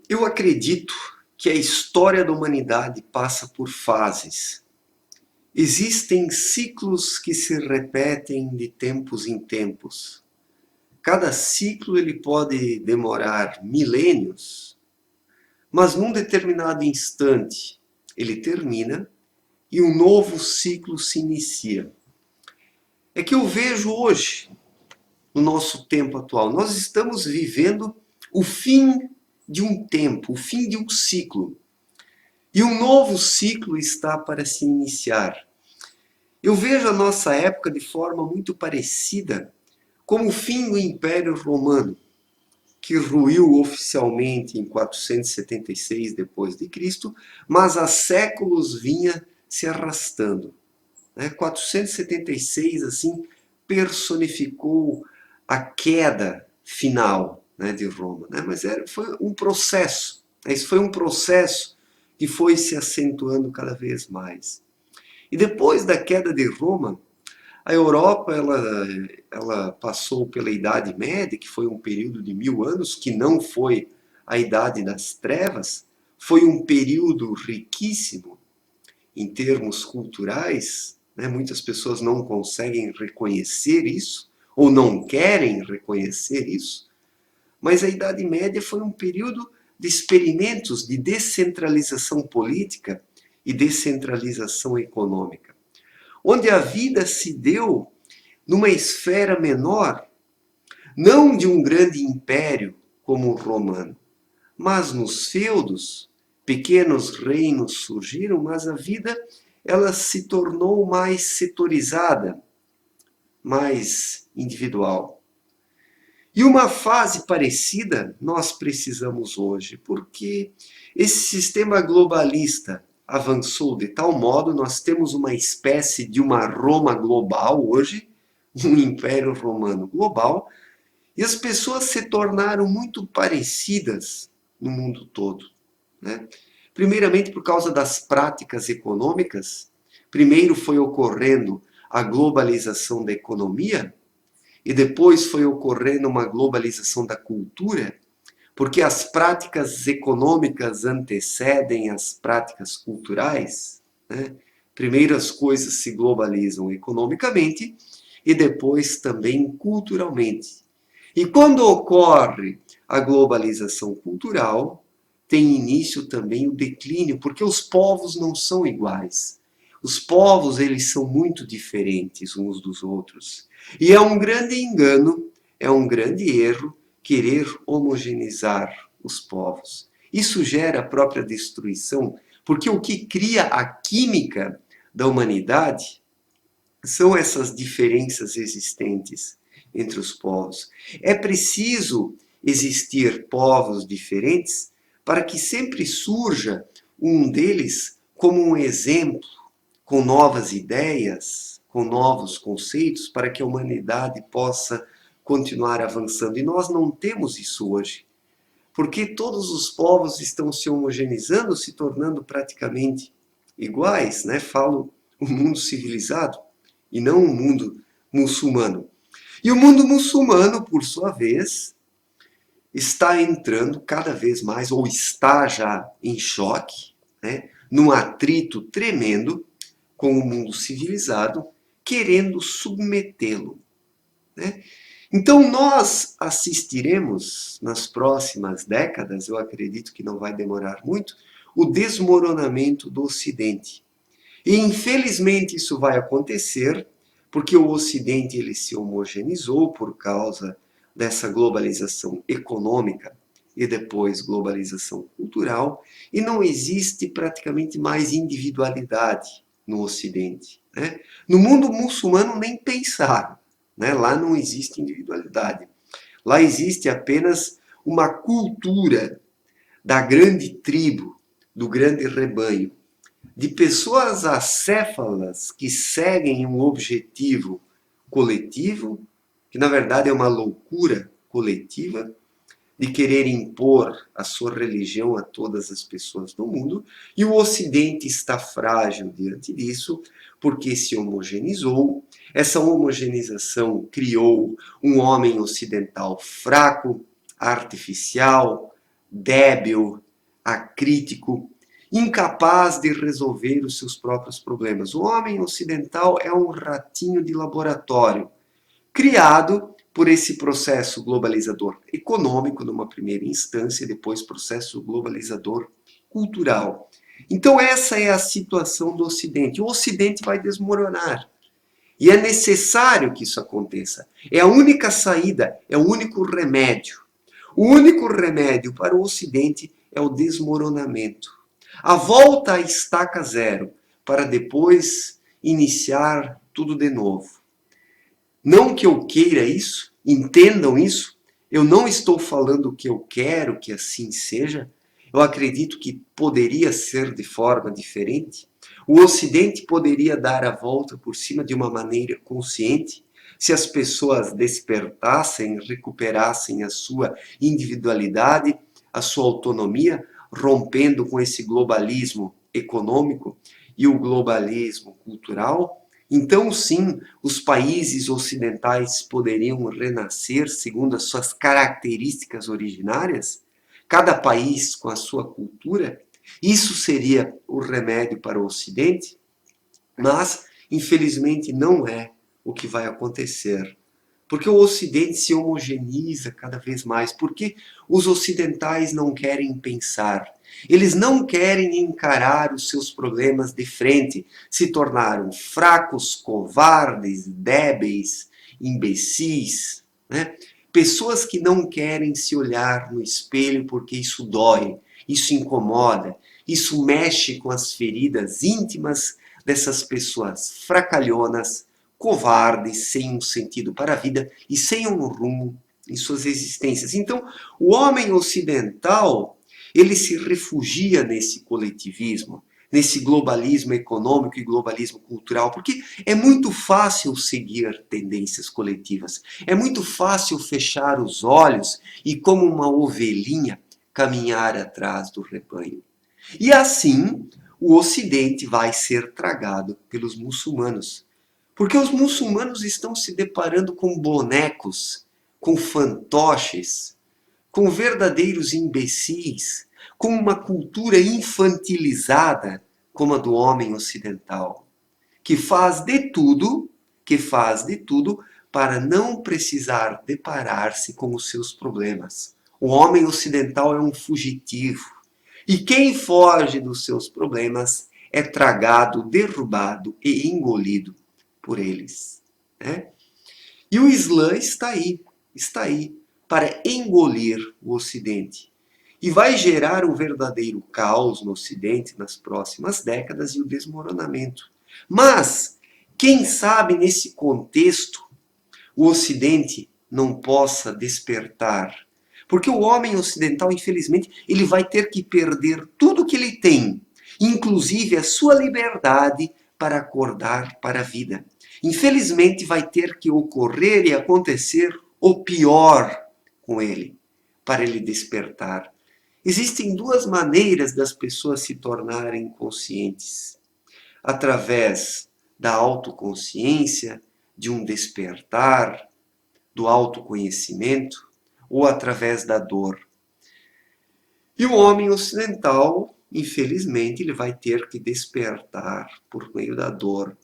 Eu acredito que a história da humanidade passa por fases. Existem ciclos que se repetem de tempos em tempos. Cada ciclo ele pode demorar milênios, mas num determinado instante ele termina e um novo ciclo se inicia. É que eu vejo hoje, no nosso tempo atual, nós estamos vivendo o fim de um tempo, o fim de um ciclo. E um novo ciclo está para se iniciar. Eu vejo a nossa época de forma muito parecida como o fim do Império Romano, que ruiu oficialmente em 476 depois de Cristo, mas há séculos vinha se arrastando. 476 assim personificou a queda final, de Roma, mas foi um processo. Isso foi um processo que foi se acentuando cada vez mais. E depois da queda de Roma, a Europa ela passou pela Idade Média, que foi um período de 1000 anos, que não foi a Idade das Trevas, foi um período riquíssimo em termos culturais. Muitas pessoas não conseguem reconhecer isso, ou não querem reconhecer isso, mas a Idade Média foi um período de experimentos de descentralização política e descentralização econômica, onde a vida se deu numa esfera menor, não de um grande império como o romano, mas nos feudos, pequenos reinos surgiram, mas a vida ela se tornou mais setorizada, mais individual. E uma fase parecida nós precisamos hoje, porque esse sistema globalista avançou de tal modo, nós temos uma espécie de uma Roma global hoje, um Império Romano global, e as pessoas se tornaram muito parecidas no mundo todo. Primeiramente por causa das práticas econômicas. Primeiro foi ocorrendo a globalização da economia, e depois foi ocorrendo uma globalização da cultura, porque as práticas econômicas antecedem as práticas culturais. Primeiro as coisas se globalizam economicamente e depois também culturalmente. E quando ocorre a globalização cultural, tem início também o declínio, porque os povos não são iguais. Os povos eles são muito diferentes uns dos outros. E é um grande engano, é um grande erro querer homogeneizar os povos. Isso gera a própria destruição, porque o que cria a química da humanidade são essas diferenças existentes entre os povos. É preciso existir povos diferentes para que sempre surja um deles como um exemplo, com novas ideias, com novos conceitos, para que a humanidade possa continuar avançando. E nós não temos isso hoje, porque todos os povos estão se homogeneizando, se tornando praticamente iguais. Falo o mundo civilizado e não o mundo muçulmano. E o mundo muçulmano, por sua vez, está entrando cada vez mais, ou está já em choque, num atrito tremendo com o mundo civilizado, querendo submetê-lo. Então nós assistiremos nas próximas décadas, eu acredito que não vai demorar muito, o desmoronamento do Ocidente. E infelizmente isso vai acontecer porque o Ocidente ele se homogeneizou por causa dessa globalização econômica e depois globalização cultural, e não existe praticamente mais individualidade no Ocidente. No mundo muçulmano nem pensar, lá não existe individualidade. Lá existe apenas uma cultura da grande tribo, do grande rebanho, de pessoas acéfalas que seguem um objetivo coletivo, que na verdade é uma loucura coletiva, de querer impor a sua religião a todas as pessoas do mundo, e o Ocidente está frágil diante disso, porque se homogeneizou. Essa homogeneização criou um homem ocidental fraco, artificial, débil, acrítico, incapaz de resolver os seus próprios problemas. O homem ocidental é um ratinho de laboratório, criado por esse processo globalizador econômico, numa primeira instância, e depois processo globalizador cultural. Então, essa é a situação do Ocidente. O Ocidente vai desmoronar. E é necessário que isso aconteça. É a única saída, é o único remédio. O único remédio para o Ocidente é o desmoronamento. A volta à estaca zero, para depois iniciar tudo de novo. Não que eu queira isso, entendam isso. Eu não estou falando que eu quero que assim seja. Eu acredito que poderia ser de forma diferente. O Ocidente poderia dar a volta por cima de uma maneira consciente, se as pessoas despertassem, recuperassem a sua individualidade, a sua autonomia, rompendo com esse globalismo econômico e o globalismo cultural. Então, sim, os países ocidentais poderiam renascer segundo as suas características originárias, cada país com a sua cultura. Isso seria o remédio para o Ocidente, mas, infelizmente, não é o que vai acontecer. Porque o Ocidente se homogeneiza cada vez mais. Porque os ocidentais não querem pensar. Eles não querem encarar os seus problemas de frente. Se tornaram fracos, covardes, débeis, imbecis, né? Pessoas que não querem se olhar no espelho porque isso dói, isso incomoda, isso mexe com as feridas íntimas dessas pessoas fracalhonas, covardes, sem um sentido para a vida e sem um rumo em suas existências. Então, o homem ocidental, ele se refugia nesse coletivismo, nesse globalismo econômico e globalismo cultural, porque é muito fácil seguir tendências coletivas, é muito fácil fechar os olhos e, como uma ovelhinha, caminhar atrás do rebanho. E assim, o Ocidente vai ser tragado pelos muçulmanos. Porque os muçulmanos estão se deparando com bonecos, com fantoches, com verdadeiros imbecis, com uma cultura infantilizada como a do homem ocidental, que faz de tudo, para não precisar deparar-se com os seus problemas. O homem ocidental é um fugitivo. E quem foge dos seus problemas é tragado, derrubado e engolido por eles. Né? E o Islã está aí para engolir o Ocidente. E vai gerar um verdadeiro caos no Ocidente nas próximas décadas e o desmoronamento. Mas, quem sabe nesse contexto o Ocidente não possa despertar. Porque o homem ocidental, infelizmente, ele vai ter que perder tudo que ele tem, inclusive a sua liberdade para acordar para a vida. Infelizmente, vai ter que ocorrer e acontecer o pior com ele, para ele despertar. Existem duas maneiras das pessoas se tornarem conscientes: através da autoconsciência, de um despertar, do autoconhecimento, ou através da dor. E o homem ocidental, infelizmente, ele vai ter que despertar por meio da dor.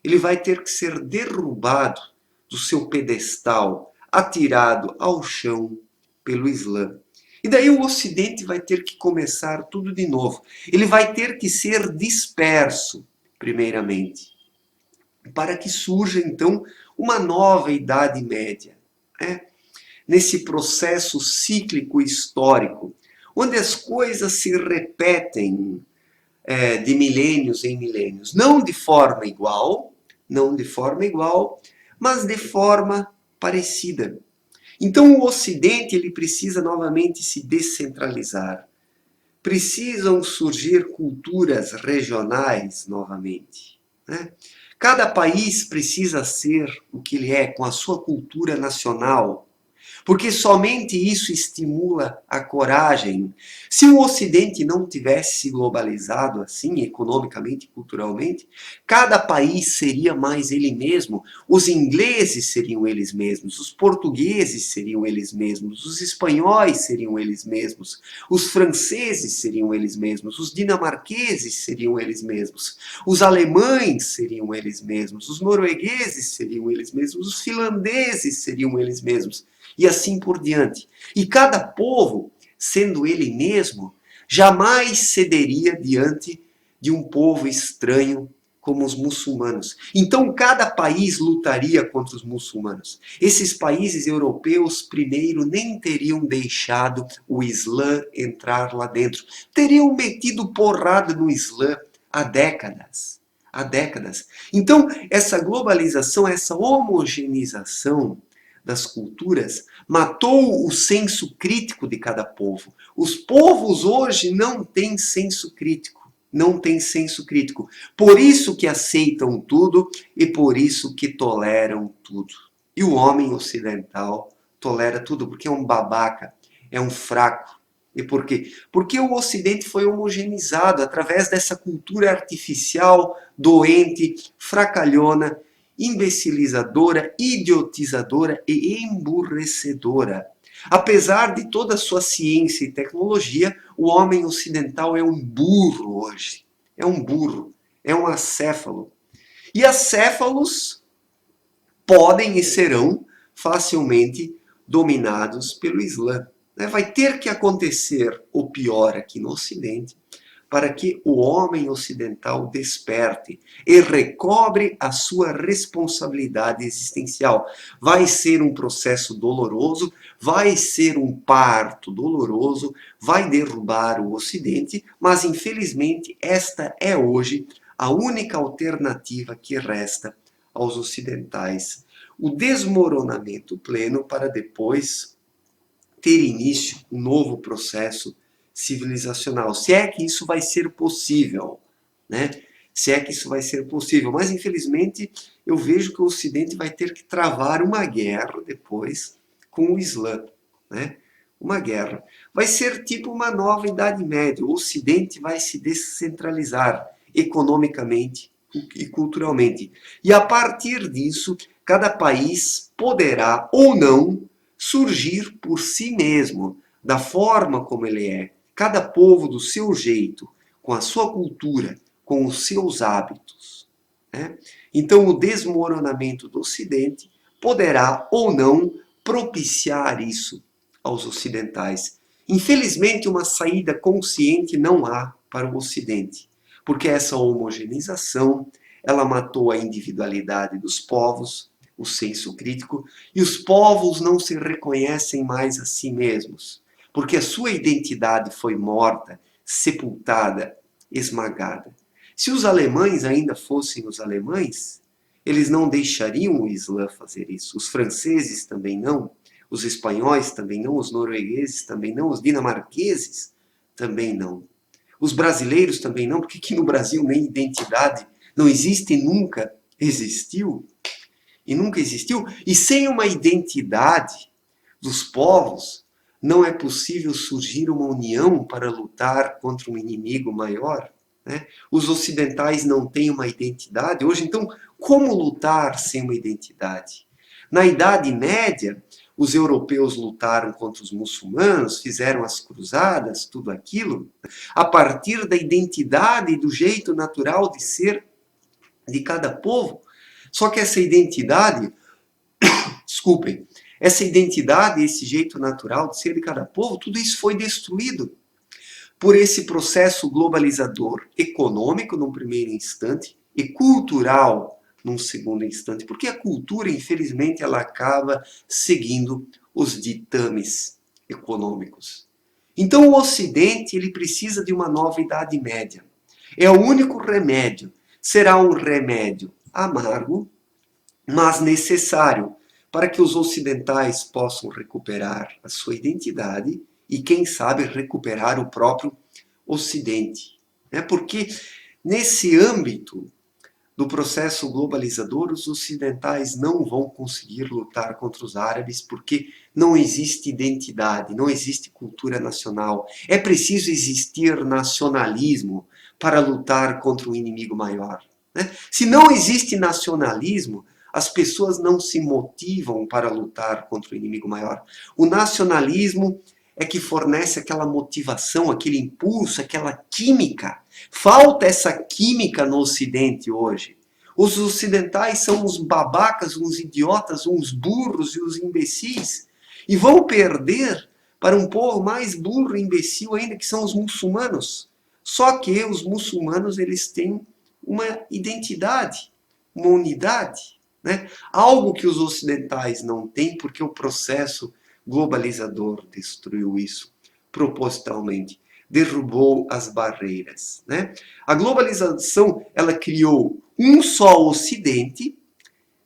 Ele vai ter que ser derrubado do seu pedestal, atirado ao chão pelo Islã. E daí o Ocidente vai ter que começar tudo de novo. Ele vai ter que ser disperso, primeiramente, para que surja então uma nova Idade Média, né? Nesse processo cíclico histórico, onde as coisas se repetem de milênios em milênios, não de forma igual, mas de forma parecida. Então o Ocidente ele precisa novamente se descentralizar. Precisam surgir culturas regionais novamente, né? Cada país precisa ser o que ele é, com a sua cultura nacional. Porque somente isso estimula a coragem. Se o Ocidente não tivesse se globalizado assim, economicamente e culturalmente, cada país seria mais ele mesmo. Os ingleses seriam eles mesmos, os portugueses seriam eles mesmos, os espanhóis seriam eles mesmos, os franceses seriam eles mesmos, os dinamarqueses seriam eles mesmos, os alemães seriam eles mesmos, os noruegueses seriam eles mesmos, os finlandeses seriam eles mesmos. E assim por diante. E cada povo, sendo ele mesmo, jamais cederia diante de um povo estranho como os muçulmanos. Então cada país lutaria contra os muçulmanos. Esses países europeus primeiro nem teriam deixado o Islã entrar lá dentro. Teriam metido porrada no Islã há décadas. Há décadas. Então essa globalização, essa homogeneização das culturas, matou o senso crítico de cada povo. Os povos hoje não têm senso crítico. Não têm senso crítico. Por isso que aceitam tudo e por isso que toleram tudo. E o homem ocidental tolera tudo porque é um babaca, é um fraco. E por quê? Porque o Ocidente foi homogeneizado através dessa cultura artificial, doente, fracalhona, imbecilizadora, idiotizadora e emburrecedora. Apesar de toda a sua ciência e tecnologia, o homem ocidental é um burro hoje. É um burro, é um acéfalo. E acéfalos podem e serão facilmente dominados pelo Islã. Vai ter que acontecer o pior aqui no Ocidente para que o homem ocidental desperte e recobre a sua responsabilidade existencial. Vai ser um processo doloroso, vai ser um parto doloroso, vai derrubar o Ocidente, mas infelizmente esta é hoje a única alternativa que resta aos ocidentais. O desmoronamento pleno para depois ter início um novo processo civilizacional. Se é que isso vai ser possível, né? Se é que isso vai ser possível. Mas, infelizmente, eu vejo que o Ocidente vai ter que travar uma guerra depois com o Islã, né? Uma guerra. Vai ser tipo uma nova Idade Média. O Ocidente vai se descentralizar economicamente e culturalmente. E a partir disso, cada país poderá ou não surgir por si mesmo, da forma como ele é, cada povo do seu jeito, com a sua cultura, com os seus hábitos. Né? Então, o desmoronamento do Ocidente poderá ou não propiciar isso aos ocidentais. Infelizmente, uma saída consciente não há para o Ocidente, porque essa homogeneização ela matou a individualidade dos povos, o senso crítico, e os povos não se reconhecem mais a si mesmos, porque a sua identidade foi morta, sepultada, esmagada. Se os alemães ainda fossem os alemães, eles não deixariam o Islã fazer isso. Os franceses também não, os espanhóis também não, os noruegueses também não, os dinamarqueses também não. Os brasileiros também não, porque aqui no Brasil nem identidade não existe e nunca existiu. E nunca existiu. E sem uma identidade dos povos, não é possível surgir uma união para lutar contra um inimigo maior. Né? Os ocidentais não têm uma identidade hoje, então como lutar sem uma identidade? Na Idade Média, os europeus lutaram contra os muçulmanos, fizeram as cruzadas, tudo aquilo, a partir da identidade e do jeito natural de ser de cada povo. Só que essa identidade, desculpem, essa identidade, esse jeito natural de ser de cada povo, tudo isso foi destruído por esse processo globalizador econômico, num primeiro instante, e cultural, num segundo instante. Porque a cultura, infelizmente, ela acaba seguindo os ditames econômicos. Então o Ocidente ele precisa de uma nova Idade Média. É o único remédio. Será um remédio amargo, mas necessário para que os ocidentais possam recuperar a sua identidade e, quem sabe, recuperar o próprio Ocidente. Porque nesse âmbito do processo globalizador, os ocidentais não vão conseguir lutar contra os árabes porque não existe identidade, não existe cultura nacional. É preciso existir nacionalismo para lutar contra um inimigo maior, né? Se não existe nacionalismo, as pessoas não se motivam para lutar contra o inimigo maior. O nacionalismo é que fornece aquela motivação, aquele impulso, aquela química. Falta essa química no Ocidente hoje. Os ocidentais são uns babacas, uns idiotas, uns burros e uns imbecis. E vão perder para um povo mais burro e imbecil ainda, que são os muçulmanos. Só que os muçulmanos eles têm uma identidade, uma unidade, né? Algo que os ocidentais não têm, porque o processo globalizador destruiu isso propositalmente, derrubou as barreiras, né? A globalização ela criou um só Ocidente,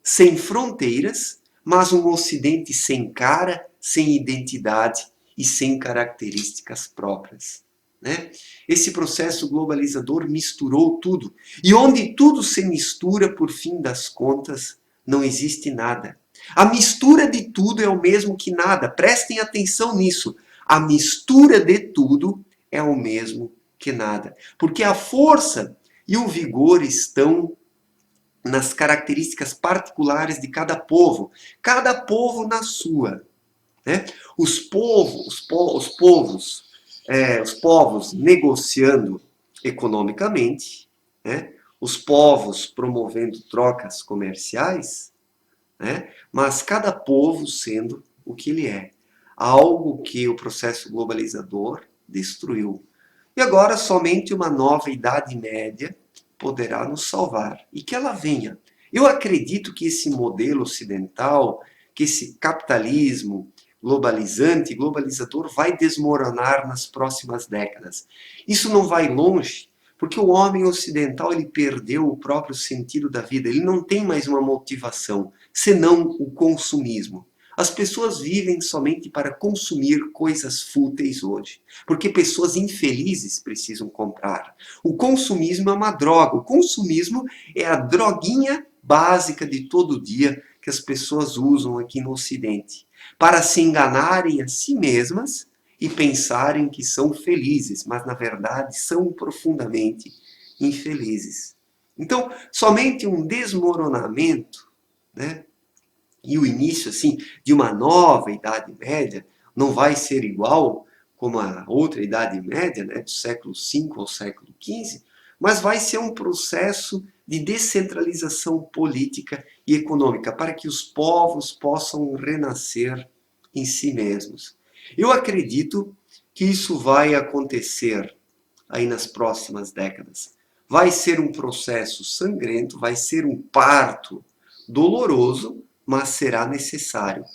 sem fronteiras, mas um Ocidente sem cara, sem identidade e sem características próprias, né? Esse processo globalizador misturou tudo. E onde tudo se mistura, por fim das contas, não existe nada. A mistura de tudo é o mesmo que nada. Prestem atenção nisso. A mistura de tudo é o mesmo que nada. Porque a força e o vigor estão nas características particulares de cada povo na sua, né? Os povos negociando economicamente, né? Os povos promovendo trocas comerciais, né? Mas cada povo sendo o que ele é. Algo que o processo globalizador destruiu. E agora somente uma nova Idade Média poderá nos salvar. E que ela venha. Eu acredito que esse modelo ocidental, que esse capitalismo globalizante e globalizador vai desmoronar nas próximas décadas. Isso não vai longe, porque o homem ocidental ele perdeu o próprio sentido da vida. Ele não tem mais uma motivação, senão o consumismo. As pessoas vivem somente para consumir coisas fúteis hoje, porque pessoas infelizes precisam comprar. O consumismo é uma droga. O consumismo é a droguinha básica de todo dia que as pessoas usam aqui no Ocidente, para se enganarem a si mesmas e pensarem que são felizes, mas na verdade são profundamente infelizes. Então, somente um desmoronamento, né, e o início assim de uma nova Idade Média não vai ser igual como a outra Idade Média, né, do século V ao século XV, mas vai ser um processo de descentralização política e econômica para que os povos possam renascer em si mesmos. Eu acredito que isso vai acontecer aí nas próximas décadas. Vai ser um processo sangrento, vai ser um parto doloroso, mas será necessário.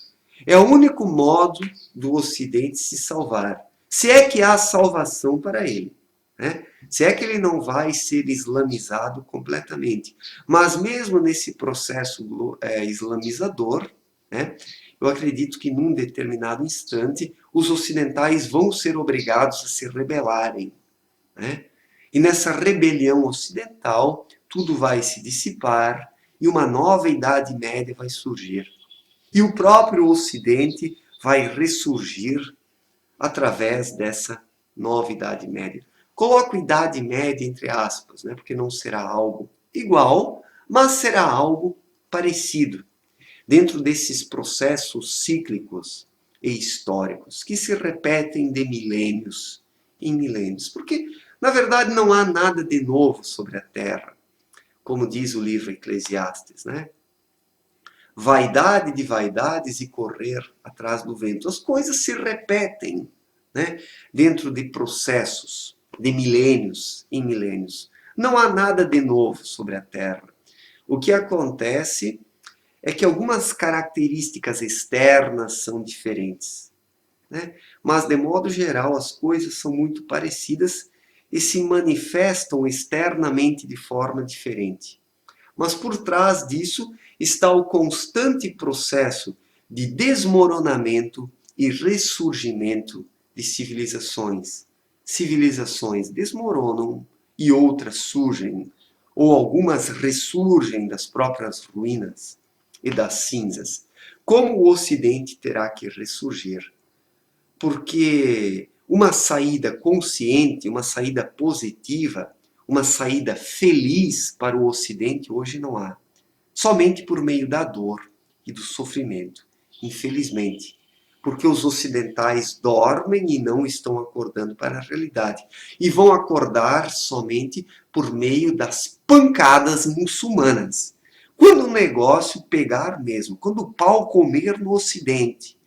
É o único modo do Ocidente se salvar. Se é que há salvação para ele, né? Se é que ele não vai ser islamizado completamente. Mas mesmo nesse processo islamizador, né, eu acredito que num determinado instante os ocidentais vão ser obrigados a se rebelarem, né? E nessa rebelião ocidental, tudo vai se dissipar e uma nova Idade Média vai surgir. E o próprio Ocidente vai ressurgir através dessa nova Idade Média. Coloco Idade Média entre aspas, né? Porque não será algo igual, mas será algo parecido, dentro desses processos cíclicos e históricos que se repetem de milênios em milênios. Porque, na verdade, não há nada de novo sobre a Terra, como diz o livro Eclesiastes, né? Vaidade de vaidades e correr atrás do vento. As coisas se repetem, né, dentro de processos de milênios em milênios. Não há nada de novo sobre a Terra. O que acontece é que algumas características externas são diferentes, né? Mas, de modo geral, as coisas são muito parecidas e se manifestam externamente de forma diferente. Mas por trás disso está o constante processo de desmoronamento e ressurgimento de civilizações. Civilizações desmoronam e outras surgem. ou algumas ressurgem das próprias ruínas e das cinzas. Como o Ocidente terá que ressurgir? Porque uma saída consciente, uma saída positiva, uma saída feliz para o Ocidente hoje não há. Somente por meio da dor e do sofrimento, infelizmente. Porque os ocidentais dormem e não estão acordando para a realidade. E vão acordar somente por meio das pancadas muçulmanas. Quando o negócio pegar mesmo, quando o pau comer no Ocidente,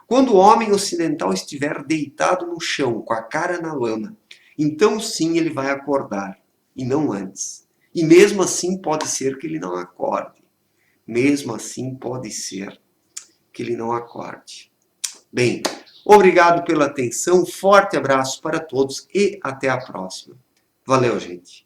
quando o homem ocidental estiver deitado no chão, com a cara na lama, então sim ele vai acordar, e não antes. E mesmo assim pode ser que ele não acorde. Mesmo assim pode ser que ele não acorde. Bem, obrigado pela atenção, forte abraço para todos e até a próxima. Valeu, gente.